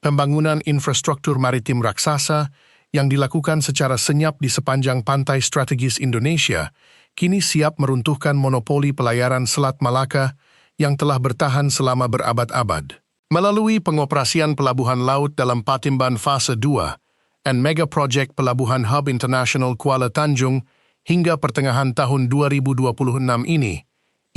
Pembangunan infrastruktur maritim raksasa yang dilakukan secara senyap di sepanjang pantai strategis Indonesia kini siap meruntuhkan monopoli pelayaran Selat Malaka yang telah bertahan selama berabad-abad. Melalui pengoperasian pelabuhan laut dalam Patimban Fase 2 dan Mega Project Pelabuhan Hub International Kuala Tanjung hingga pertengahan tahun 2026 ini,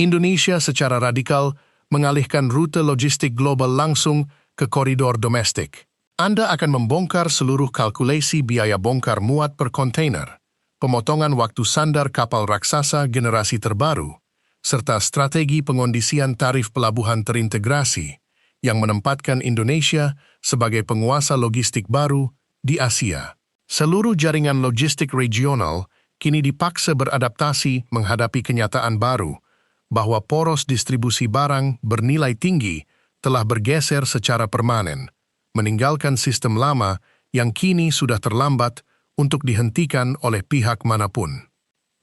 Indonesia secara radikal mengalihkan rute logistik global langsung ke koridor domestik. Anda akan membongkar seluruh kalkulasi biaya bongkar muat per kontainer, pemotongan waktu sandar kapal raksasa generasi terbaru, serta strategi pengondisian tarif pelabuhan terintegrasi yang menempatkan Indonesia sebagai penguasa logistik baru di Asia. Seluruh jaringan logistik regional kini dipaksa beradaptasi menghadapi kenyataan baru bahwa poros distribusi barang bernilai tinggi telah bergeser secara permanen, meninggalkan sistem lama yang kini sudah terlambat untuk dihentikan oleh pihak manapun.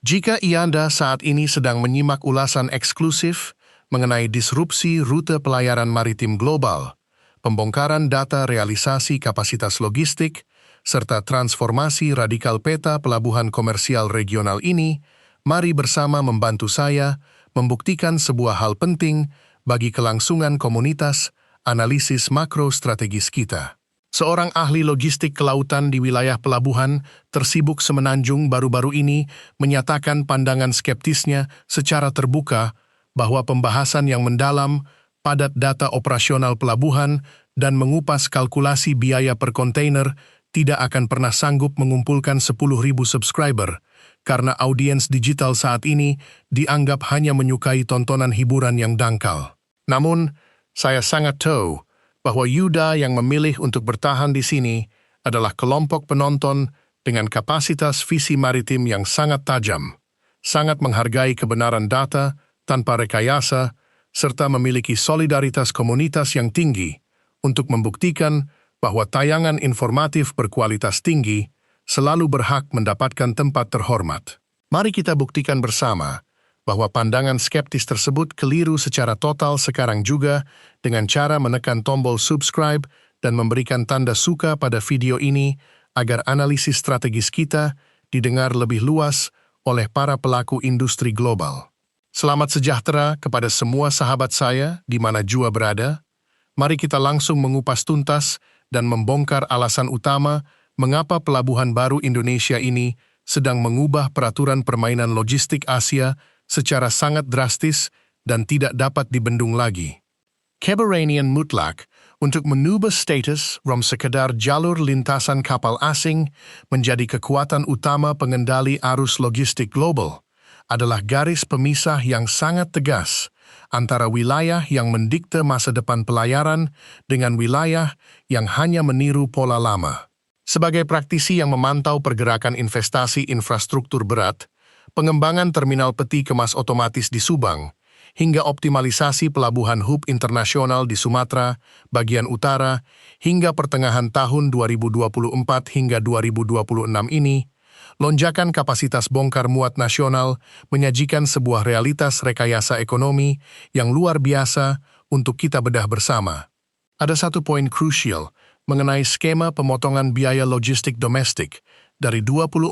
Jika Anda saat ini sedang menyimak ulasan eksklusif mengenai disrupsi rute pelayaran maritim global, pembongkaran data realisasi kapasitas logistik, serta transformasi radikal peta pelabuhan komersial regional ini, mari bersama membantu saya membuktikan sebuah hal penting bagi kelangsungan komunitas analisis makro strategis kita. Seorang ahli logistik kelautan di wilayah pelabuhan tersibuk semenanjung baru-baru ini menyatakan pandangan skeptisnya secara terbuka bahwa pembahasan yang mendalam, padat data operasional pelabuhan, dan mengupas kalkulasi biaya per kontainer tidak akan pernah sanggup mengumpulkan 10.000 subscriber karena audiens digital saat ini dianggap hanya menyukai tontonan hiburan yang dangkal. Namun, saya sangat tahu bahwa Yuda yang memilih untuk bertahan di sini adalah kelompok penonton dengan kapasitas visi maritim yang sangat tajam, sangat menghargai kebenaran data tanpa rekayasa, serta memiliki solidaritas komunitas yang tinggi untuk membuktikan bahwa tayangan informatif berkualitas tinggi selalu berhak mendapatkan tempat terhormat. Mari kita buktikan bersama bahwa pandangan skeptis tersebut keliru secara total sekarang juga dengan cara menekan tombol subscribe dan memberikan tanda suka pada video ini agar analisis strategis kita didengar lebih luas oleh para pelaku industri global. Selamat sejahtera kepada semua sahabat saya di mana jua berada. Mari kita langsung mengupas tuntas dan membongkar alasan utama mengapa pelabuhan baru Indonesia ini sedang mengubah peraturan permainan logistik Asia secara sangat drastis dan tidak dapat dibendung lagi. Keberanian mutlak untuk mengubah status from sekedar jalur lintasan kapal asing menjadi kekuatan utama pengendali arus logistik global adalah garis pemisah yang sangat tegas antara wilayah yang mendikte masa depan pelayaran dengan wilayah yang hanya meniru pola lama. Sebagai praktisi yang memantau pergerakan investasi infrastruktur berat, pengembangan terminal peti kemas otomatis di Subang, hingga optimalisasi pelabuhan hub internasional di Sumatera, bagian utara, hingga pertengahan tahun 2024 hingga 2026 ini, lonjakan kapasitas bongkar muat nasional menyajikan sebuah realitas rekayasa ekonomi yang luar biasa untuk kita bedah bersama. Ada satu poin krusial mengenai skema pemotongan biaya logistik domestik dari 24%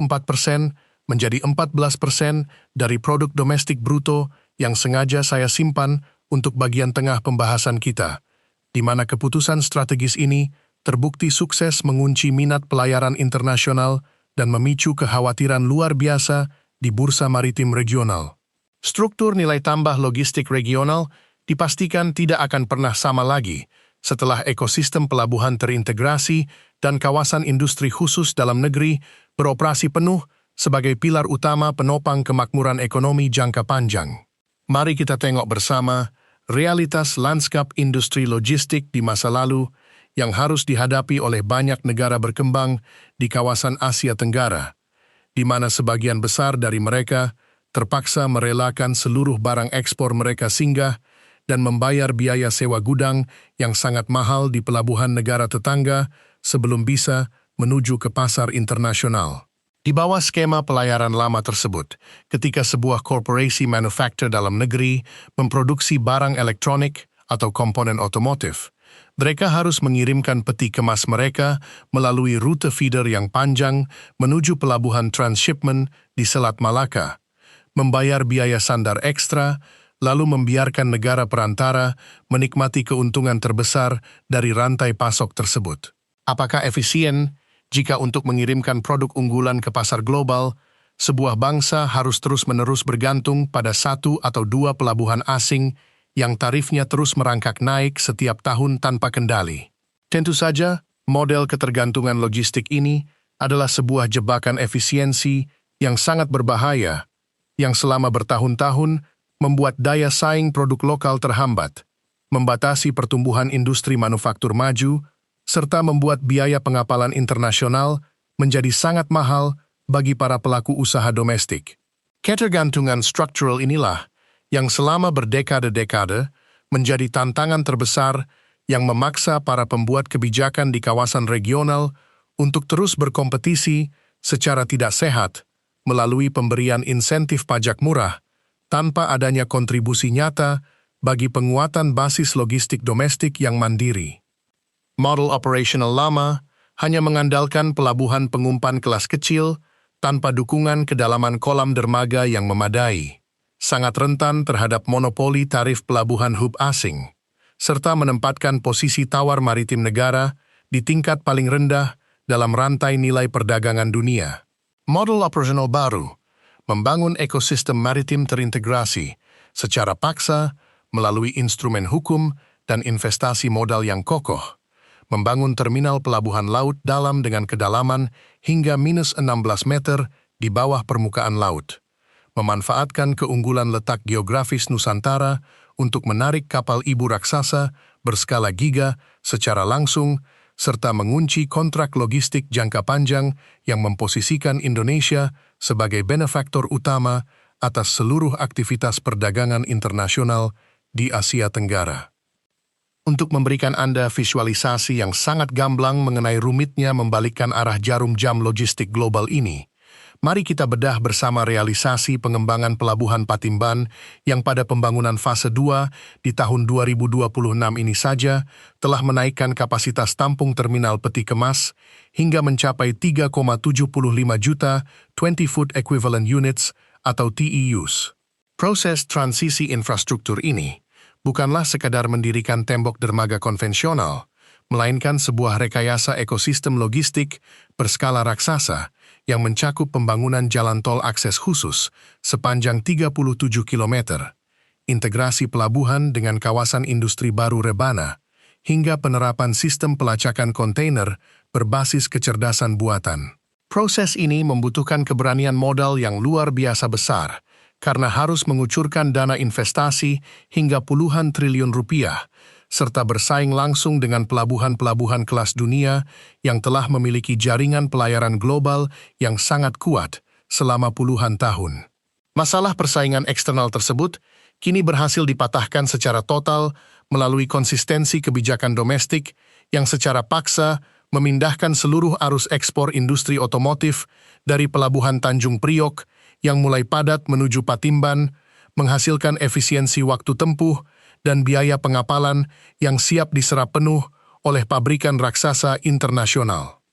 menjadi 14% dari produk domestik bruto yang sengaja saya simpan untuk bagian tengah pembahasan kita, di mana keputusan strategis ini terbukti sukses mengunci minat pelayaran internasional dan memicu kekhawatiran luar biasa di bursa maritim regional. Struktur nilai tambah logistik regional dipastikan tidak akan pernah sama lagi setelah ekosistem pelabuhan terintegrasi dan kawasan industri khusus dalam negeri beroperasi penuh sebagai pilar utama penopang kemakmuran ekonomi jangka panjang. Mari kita tengok bersama realitas lanskap industri logistik di masa lalu yang harus dihadapi oleh banyak negara berkembang di kawasan Asia Tenggara, di mana sebagian besar dari mereka terpaksa merelakan seluruh barang ekspor mereka singgah dan membayar biaya sewa gudang yang sangat mahal di pelabuhan negara tetangga sebelum bisa menuju ke pasar internasional. Di bawah skema pelayaran lama tersebut, ketika sebuah korporasi manufaktur dalam negeri memproduksi barang elektronik atau komponen otomotif, Mereka harus mengirimkan peti kemas mereka melalui rute feeder yang panjang menuju pelabuhan transshipment di Selat Malaka, membayar biaya sandar ekstra, lalu membiarkan negara perantara menikmati keuntungan terbesar dari rantai pasok tersebut. Apakah efisien jika untuk mengirimkan produk unggulan ke pasar global, sebuah bangsa harus terus-menerus bergantung pada satu atau dua pelabuhan asing yang tarifnya terus merangkak naik setiap tahun tanpa kendali? Tentu saja, model ketergantungan logistik ini adalah sebuah jebakan efisiensi yang sangat berbahaya, yang selama bertahun-tahun membuat daya saing produk lokal terhambat, membatasi pertumbuhan industri manufaktur maju, serta membuat biaya pengapalan internasional menjadi sangat mahal bagi para pelaku usaha domestik. Ketergantungan struktural inilah yang selama berdekade-dekade menjadi tantangan terbesar yang memaksa para pembuat kebijakan di kawasan regional untuk terus berkompetisi secara tidak sehat melalui pemberian insentif pajak murah tanpa adanya kontribusi nyata bagi penguatan basis logistik domestik yang mandiri. Model operasional lama hanya mengandalkan pelabuhan pengumpan kelas kecil tanpa dukungan kedalaman kolam dermaga yang memadai, sangat rentan terhadap monopoli tarif pelabuhan hub asing, serta menempatkan posisi tawar maritim negara di tingkat paling rendah dalam rantai nilai perdagangan dunia. Model operasional baru membangun ekosistem maritim terintegrasi secara paksa melalui instrumen hukum dan investasi modal yang kokoh, membangun terminal pelabuhan laut dalam dengan kedalaman hingga -16 meter di bawah permukaan laut, memanfaatkan keunggulan letak geografis Nusantara untuk menarik kapal ibu raksasa berskala giga secara langsung, serta mengunci kontrak logistik jangka panjang yang memposisikan Indonesia sebagai benefaktor utama atas seluruh aktivitas perdagangan internasional di Asia Tenggara. Untuk memberikan Anda visualisasi yang sangat gamblang mengenai rumitnya membalikkan arah jarum jam logistik global ini, mari kita bedah bersama realisasi pengembangan Pelabuhan Patimban yang pada pembangunan fase 2 di tahun 2026 ini saja telah menaikkan kapasitas tampung terminal peti kemas hingga mencapai 3,75 juta 20-foot equivalent units atau TEUs. Proses transisi infrastruktur ini bukanlah sekadar mendirikan tembok dermaga konvensional, melainkan sebuah rekayasa ekosistem logistik berskala raksasa yang mencakup pembangunan jalan tol akses khusus sepanjang 37 km, integrasi pelabuhan dengan kawasan industri baru rebana, hingga penerapan sistem pelacakan kontainer berbasis kecerdasan buatan. Proses ini membutuhkan keberanian modal yang luar biasa besar, karena harus mengucurkan dana investasi hingga puluhan triliun rupiah, serta bersaing langsung dengan pelabuhan-pelabuhan kelas dunia yang telah memiliki jaringan pelayaran global yang sangat kuat selama puluhan tahun. Masalah persaingan eksternal tersebut kini berhasil dipatahkan secara total melalui konsistensi kebijakan domestik yang secara paksa memindahkan seluruh arus ekspor industri otomotif dari Pelabuhan Tanjung Priok yang mulai padat menuju Patimban, menghasilkan efisiensi waktu tempuh dan biaya pengapalan yang siap diserap penuh oleh pabrikan raksasa internasional.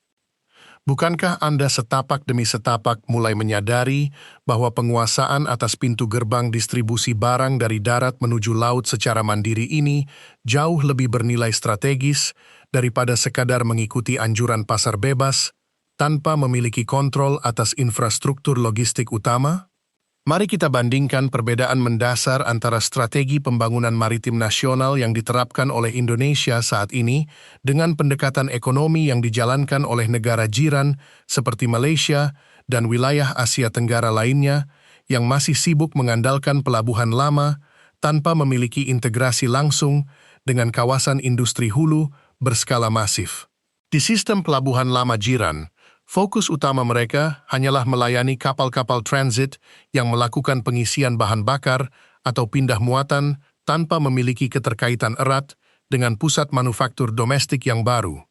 Bukankah Anda setapak demi setapak mulai menyadari bahwa penguasaan atas pintu gerbang distribusi barang dari darat menuju laut secara mandiri ini jauh lebih bernilai strategis daripada sekadar mengikuti anjuran pasar bebas tanpa memiliki kontrol atas infrastruktur logistik utama? Mari kita bandingkan perbedaan mendasar antara strategi pembangunan maritim nasional yang diterapkan oleh Indonesia saat ini dengan pendekatan ekonomi yang dijalankan oleh negara jiran seperti Malaysia dan wilayah Asia Tenggara lainnya yang masih sibuk mengandalkan pelabuhan lama tanpa memiliki integrasi langsung dengan kawasan industri hulu berskala masif. Di sistem pelabuhan lama jiran, fokus utama mereka hanyalah melayani kapal-kapal transit yang melakukan pengisian bahan bakar atau pindah muatan tanpa memiliki keterkaitan erat dengan pusat manufaktur domestik yang baru.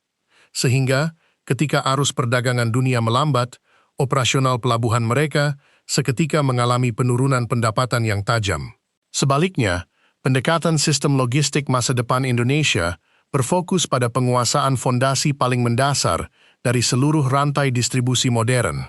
Sehingga, ketika arus perdagangan dunia melambat, operasional pelabuhan mereka seketika mengalami penurunan pendapatan yang tajam. Sebaliknya, pendekatan sistem logistik masa depan Indonesia berfokus pada penguasaan fondasi paling mendasar dari seluruh rantai distribusi modern,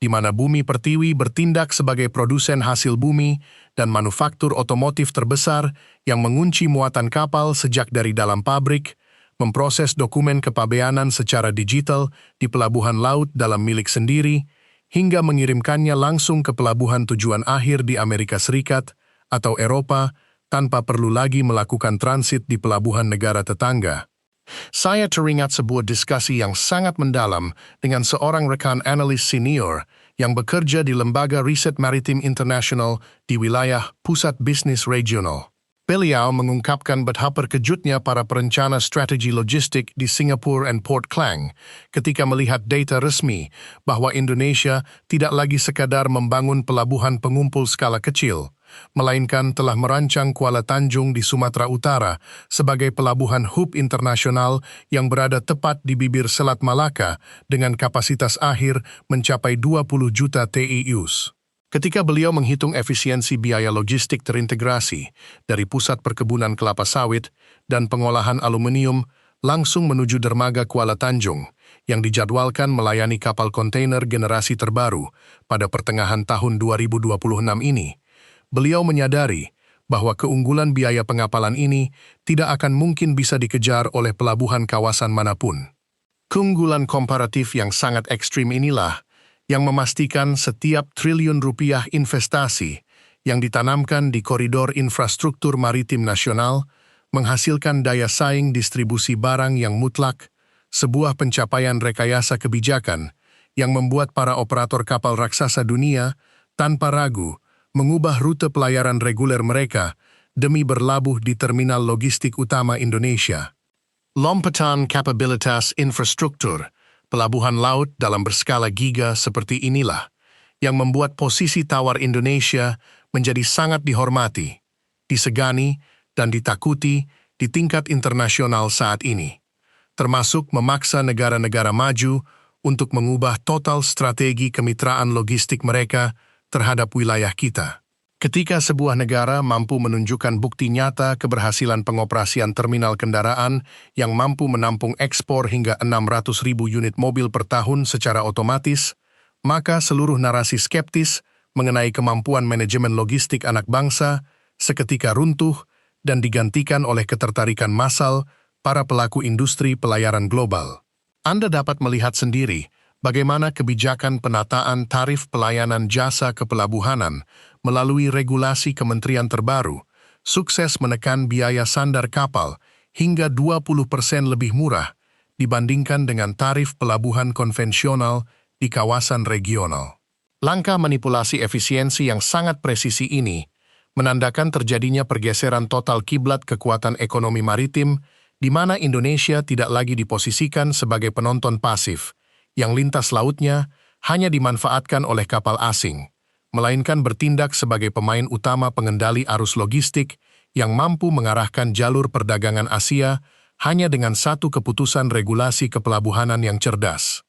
di mana Bumi Pertiwi bertindak sebagai produsen hasil bumi dan manufaktur otomotif terbesar yang mengunci muatan kapal sejak dari dalam pabrik, memproses dokumen kepabeanan secara digital di pelabuhan laut dalam milik sendiri, hingga mengirimkannya langsung ke pelabuhan tujuan akhir di Amerika Serikat atau Eropa tanpa perlu lagi melakukan transit di pelabuhan negara tetangga. Saya teringat sebuah diskusi yang sangat mendalam dengan seorang rekan analis senior yang bekerja di Lembaga Riset Maritim Internasional di wilayah Pusat Bisnis Regional. Beliau mengungkapkan betapa terkejutnya para perencana strategi logistik di Singapore and Port Klang ketika melihat data resmi bahwa Indonesia tidak lagi sekadar membangun pelabuhan pengumpul skala kecil, melainkan telah merancang Kuala Tanjung di Sumatera Utara sebagai pelabuhan hub internasional yang berada tepat di bibir Selat Malaka dengan kapasitas akhir mencapai 20 juta TEUs. Ketika beliau menghitung efisiensi biaya logistik terintegrasi dari pusat perkebunan kelapa sawit dan pengolahan aluminium langsung menuju dermaga Kuala Tanjung yang dijadwalkan melayani kapal kontainer generasi terbaru pada pertengahan tahun 2026 ini, beliau menyadari bahwa keunggulan biaya pengapalan ini tidak akan mungkin bisa dikejar oleh pelabuhan kawasan manapun. Keunggulan komparatif yang sangat ekstrim inilah yang memastikan setiap triliun rupiah investasi yang ditanamkan di koridor infrastruktur maritim nasional menghasilkan daya saing distribusi barang yang mutlak, sebuah pencapaian rekayasa kebijakan yang membuat para operator kapal raksasa dunia tanpa ragu mengubah rute pelayaran reguler mereka demi berlabuh di terminal logistik utama Indonesia. Lompatan kapabilitas infrastruktur pelabuhan laut dalam berskala giga seperti inilah yang membuat posisi tawar Indonesia menjadi sangat dihormati, disegani, dan ditakuti di tingkat internasional saat ini, termasuk memaksa negara-negara maju untuk mengubah total strategi kemitraan logistik mereka terhadap wilayah kita. Ketika sebuah negara mampu menunjukkan bukti nyata keberhasilan pengoperasian terminal kendaraan yang mampu menampung ekspor hingga 600.000 unit mobil per tahun secara otomatis, maka seluruh narasi skeptis mengenai kemampuan manajemen logistik anak bangsa seketika runtuh dan digantikan oleh ketertarikan massal para pelaku industri pelayaran global. Anda dapat melihat sendiri bagaimana kebijakan penataan tarif pelayanan jasa kepelabuhanan melalui regulasi kementerian terbaru, sukses menekan biaya sandar kapal hingga 20% lebih murah dibandingkan dengan tarif pelabuhan konvensional di kawasan regional. Langkah manipulasi efisiensi yang sangat presisi ini menandakan terjadinya pergeseran total kiblat kekuatan ekonomi maritim di mana Indonesia tidak lagi diposisikan sebagai penonton pasif, yang lintas lautnya hanya dimanfaatkan oleh kapal asing, melainkan bertindak sebagai pemain utama pengendali arus logistik yang mampu mengarahkan jalur perdagangan Asia hanya dengan satu keputusan regulasi kepelabuhanan yang cerdas.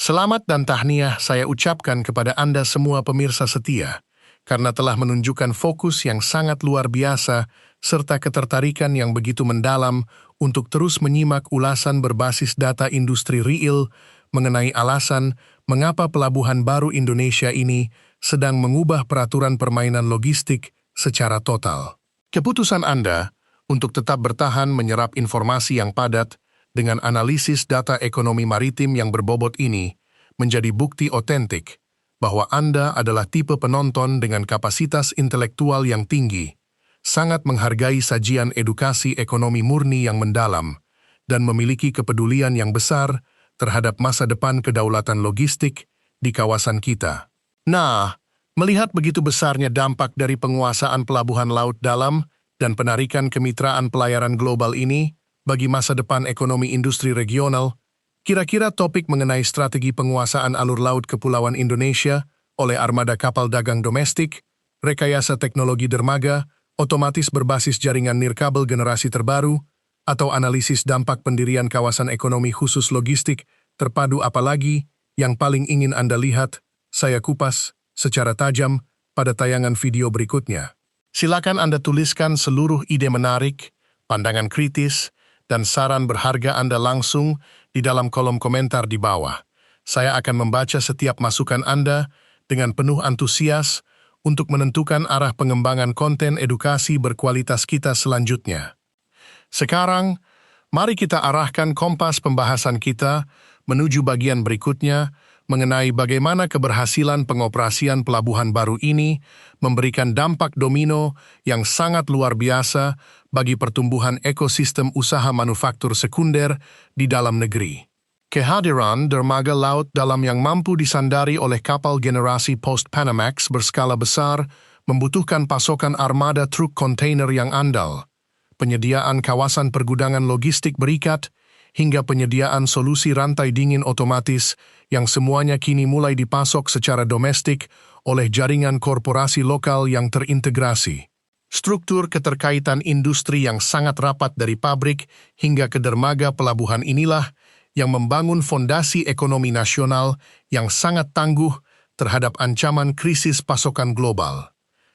Selamat dan tahniah saya ucapkan kepada Anda semua pemirsa setia, karena telah menunjukkan fokus yang sangat luar biasa serta ketertarikan yang begitu mendalam untuk terus menyimak ulasan berbasis data industri real mengenai alasan mengapa pelabuhan baru Indonesia ini sedang mengubah peraturan permainan logistik secara total. Keputusan Anda untuk tetap bertahan menyerap informasi yang padat dengan analisis data ekonomi maritim yang berbobot ini menjadi bukti otentik bahwa Anda adalah tipe penonton dengan kapasitas intelektual yang tinggi, sangat menghargai sajian edukasi ekonomi murni yang mendalam, dan memiliki kepedulian yang besar terhadap masa depan kedaulatan logistik di kawasan kita. Nah, melihat begitu besarnya dampak dari penguasaan pelabuhan laut dalam dan penarikan kemitraan pelayaran global ini bagi masa depan ekonomi industri regional, kira-kira topik mengenai strategi penguasaan alur laut Kepulauan Indonesia oleh armada kapal dagang domestik, rekayasa teknologi dermaga, otomatis berbasis jaringan nirkabel generasi terbaru, atau analisis dampak pendirian kawasan ekonomi khusus logistik terpadu apalagi yang paling ingin Anda lihat, saya kupas secara tajam pada tayangan video berikutnya. Silakan Anda tuliskan seluruh ide menarik, pandangan kritis, dan saran berharga Anda langsung di dalam kolom komentar di bawah. Saya akan membaca setiap masukan Anda dengan penuh antusias untuk menentukan arah pengembangan konten edukasi berkualitas kita selanjutnya. Sekarang, mari kita arahkan kompas pembahasan kita menuju bagian berikutnya mengenai bagaimana keberhasilan pengoperasian pelabuhan baru ini memberikan dampak domino yang sangat luar biasa bagi pertumbuhan ekosistem usaha manufaktur sekunder di dalam negeri. Kehadiran dermaga laut dalam yang mampu disandari oleh kapal generasi post-Panamax berskala besar membutuhkan pasokan armada truk kontainer yang andal, penyediaan kawasan pergudangan logistik berikat, hingga penyediaan solusi rantai dingin otomatis yang semuanya kini mulai dipasok secara domestik oleh jaringan korporasi lokal yang terintegrasi. Struktur keterkaitan industri yang sangat rapat dari pabrik hingga ke dermaga pelabuhan inilah yang membangun fondasi ekonomi nasional yang sangat tangguh terhadap ancaman krisis pasokan global.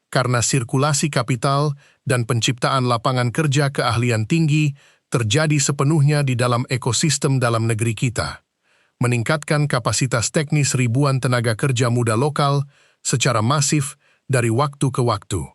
Karena sirkulasi kapital dan penciptaan lapangan kerja keahlian tinggi terjadi sepenuhnya di dalam ekosistem dalam negeri kita, meningkatkan kapasitas teknis ribuan tenaga kerja muda lokal secara masif dari waktu ke waktu.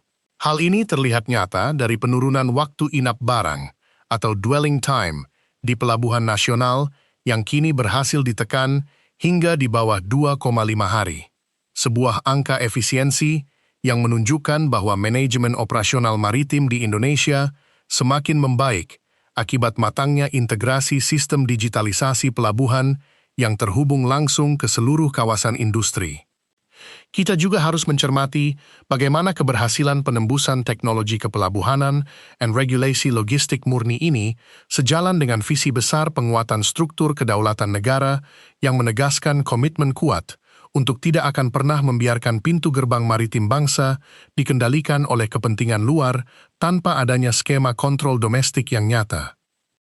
Hal ini terlihat nyata dari penurunan waktu inap barang atau dwelling time di pelabuhan nasional yang kini berhasil ditekan hingga di bawah 2,5 hari. Sebuah angka efisiensi yang menunjukkan bahwa manajemen operasional maritim di Indonesia semakin membaik akibat matangnya integrasi sistem digitalisasi pelabuhan yang terhubung langsung ke seluruh kawasan industri. Kita juga harus mencermati bagaimana keberhasilan penembusan teknologi kepelabuhanan dan regulasi logistik murni ini sejalan dengan visi besar penguatan struktur kedaulatan negara yang menegaskan komitmen kuat untuk tidak akan pernah membiarkan pintu gerbang maritim bangsa dikendalikan oleh kepentingan luar tanpa adanya skema kontrol domestik yang nyata.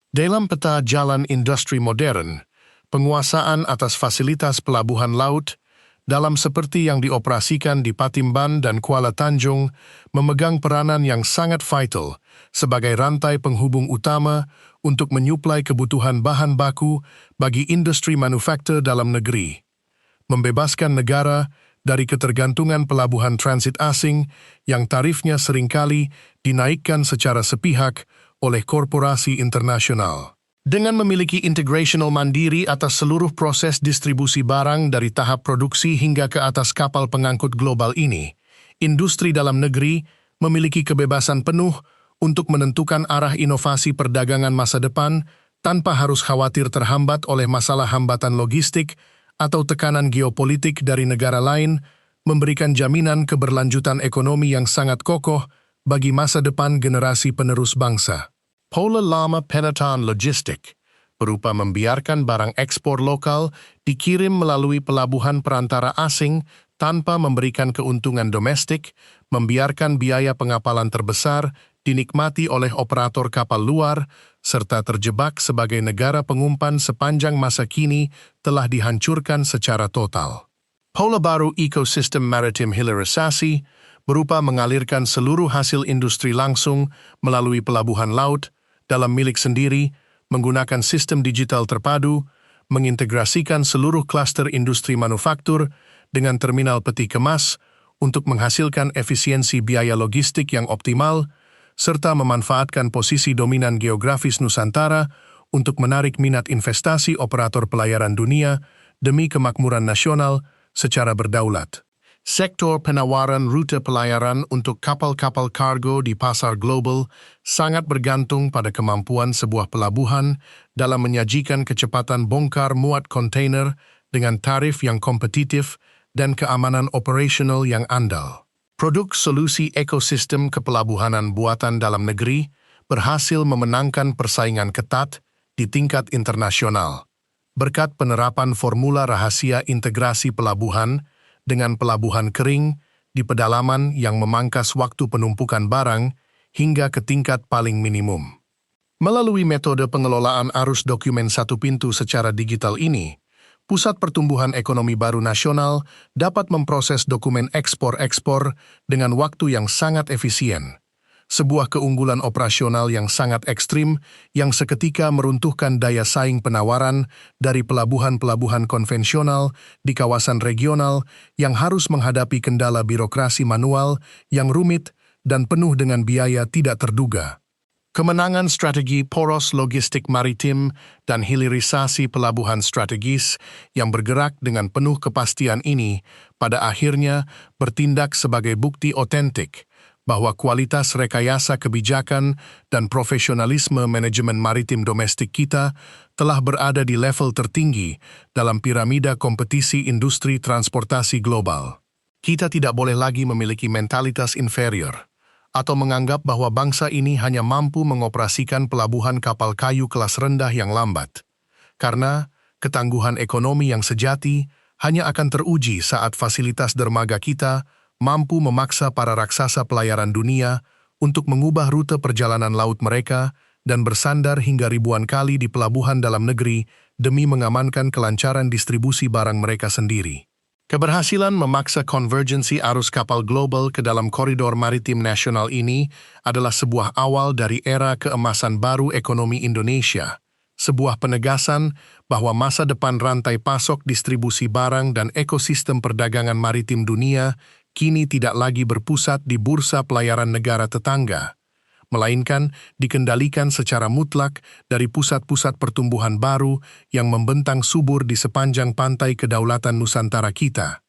Dalam peta jalan industri modern, penguasaan atas fasilitas pelabuhan laut dalam seperti yang dioperasikan di Patimban dan Kuala Tanjung memegang peranan yang sangat vital sebagai rantai penghubung utama untuk menyuplai kebutuhan bahan baku bagi industri manufaktur dalam negeri, membebaskan negara dari ketergantungan pelabuhan transit asing yang tarifnya seringkali dinaikkan secara sepihak oleh korporasi internasional. Dengan memiliki integrational mandiri atas seluruh proses distribusi barang dari tahap produksi hingga ke atas kapal pengangkut global ini, industri dalam negeri memiliki kebebasan penuh untuk menentukan arah inovasi perdagangan masa depan tanpa harus khawatir terhambat oleh masalah hambatan logistik atau tekanan geopolitik dari negara lain, memberikan jaminan keberlanjutan ekonomi yang sangat kokoh bagi masa depan generasi penerus bangsa. Pola lama penataan logistik berupa membiarkan barang ekspor lokal dikirim melalui pelabuhan perantara asing tanpa memberikan keuntungan domestik, membiarkan biaya pengapalan terbesar dinikmati oleh operator kapal luar, serta terjebak sebagai negara pengumpan sepanjang masa kini telah dihancurkan secara total. Pola baru ekosistem maritim hilirisasi berupa mengalirkan seluruh hasil industri langsung melalui pelabuhan laut dalam milik sendiri, menggunakan sistem digital terpadu, mengintegrasikan seluruh klaster industri manufaktur dengan terminal peti kemas untuk menghasilkan efisiensi biaya logistik yang optimal, serta memanfaatkan posisi dominan geografis Nusantara untuk menarik minat investasi operator pelayaran dunia demi kemakmuran nasional secara berdaulat. Sektor penawaran rute pelayaran untuk kapal-kapal kargo di pasar global sangat bergantung pada kemampuan sebuah pelabuhan dalam menyajikan kecepatan bongkar muat kontainer dengan tarif yang kompetitif dan keamanan operasional yang andal. Produk solusi ekosistem kepelabuhanan buatan dalam negeri berhasil memenangkan persaingan ketat di tingkat internasional berkat penerapan formula rahasia integrasi pelabuhan dengan pelabuhan kering di pedalaman yang memangkas waktu penumpukan barang hingga ke tingkat paling minimum. Melalui metode pengelolaan arus dokumen satu pintu secara digital ini, Pusat Pertumbuhan Ekonomi Baru Nasional dapat memproses dokumen ekspor-ekspor dengan waktu yang sangat efisien, sebuah keunggulan operasional yang sangat ekstrim yang seketika meruntuhkan daya saing penawaran dari pelabuhan-pelabuhan konvensional di kawasan regional yang harus menghadapi kendala birokrasi manual yang rumit dan penuh dengan biaya tidak terduga. Kemenangan strategi poros logistik maritim dan hilirisasi pelabuhan strategis yang bergerak dengan penuh kepastian ini pada akhirnya bertindak sebagai bukti otentik bahwa kualitas rekayasa kebijakan dan profesionalisme manajemen maritim domestik kita telah berada di level tertinggi dalam piramida kompetisi industri transportasi global. Kita tidak boleh lagi memiliki mentalitas inferior atau menganggap bahwa bangsa ini hanya mampu mengoperasikan pelabuhan kapal kayu kelas rendah yang lambat. Karena ketangguhan ekonomi yang sejati hanya akan teruji saat fasilitas dermaga kita mampu memaksa para raksasa pelayaran dunia untuk mengubah rute perjalanan laut mereka dan bersandar hingga ribuan kali di pelabuhan dalam negeri demi mengamankan kelancaran distribusi barang mereka sendiri. Keberhasilan memaksa konvergensi arus kapal global ke dalam koridor maritim nasional ini adalah sebuah awal dari era keemasan baru ekonomi Indonesia, sebuah penegasan bahwa masa depan rantai pasok distribusi barang dan ekosistem perdagangan maritim dunia kini tidak lagi berpusat di bursa pelayaran negara tetangga, melainkan dikendalikan secara mutlak dari pusat-pusat pertumbuhan baru yang membentang subur di sepanjang pantai kedaulatan Nusantara kita.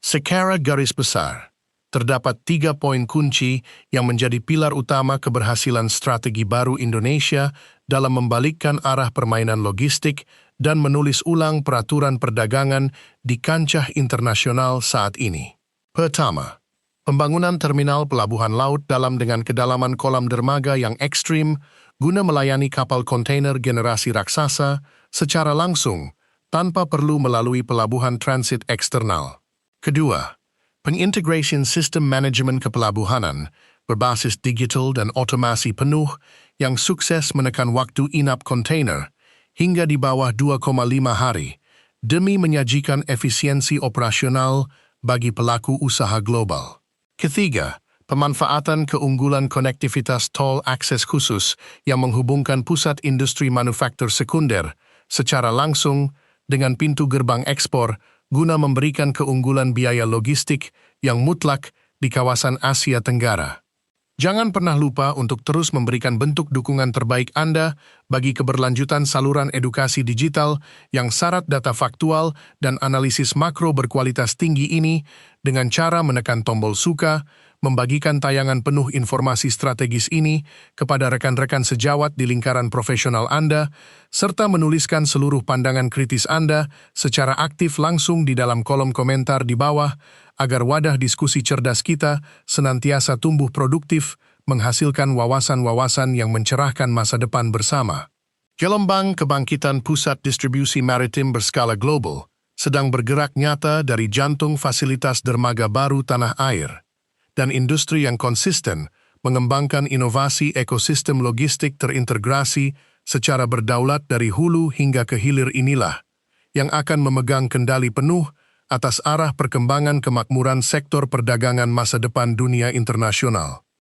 Secara garis besar, terdapat 3 poin kunci yang menjadi pilar utama keberhasilan strategi baru Indonesia dalam membalikkan arah permainan logistik dan menulis ulang peraturan perdagangan di kancah internasional saat ini. Pertama, pembangunan terminal pelabuhan laut dalam dengan kedalaman kolam dermaga yang ekstrim guna melayani kapal kontainer generasi raksasa secara langsung tanpa perlu melalui pelabuhan transit eksternal. Kedua, pengintegration sistem manajemen kepelabuhanan berbasis digital dan otomasi penuh yang sukses menekan waktu inap kontainer hingga di bawah 2,5 hari demi menyajikan efisiensi operasional bagi pelaku usaha global. Ketiga, pemanfaatan keunggulan konektivitas tol akses khusus yang menghubungkan pusat industri manufaktur sekunder secara langsung dengan pintu gerbang ekspor guna memberikan keunggulan biaya logistik yang mutlak di kawasan Asia Tenggara. Jangan pernah lupa untuk terus memberikan bentuk dukungan terbaik Anda bagi keberlanjutan saluran edukasi digital yang syarat data faktual dan analisis makro berkualitas tinggi ini dengan cara menekan tombol suka, membagikan tayangan penuh informasi strategis ini kepada rekan-rekan sejawat di lingkaran profesional Anda, serta menuliskan seluruh pandangan kritis Anda secara aktif langsung di dalam kolom komentar di bawah, agar wadah diskusi cerdas kita senantiasa tumbuh produktif, menghasilkan wawasan-wawasan yang mencerahkan masa depan bersama. Gelombang kebangkitan pusat distribusi maritim berskala global sedang bergerak nyata dari jantung fasilitas dermaga baru tanah air, dan industri yang konsisten mengembangkan inovasi ekosistem logistik terintegrasi secara berdaulat dari hulu hingga ke hilir inilah yang akan memegang kendali penuh atas arah perkembangan kemakmuran sektor perdagangan masa depan dunia internasional.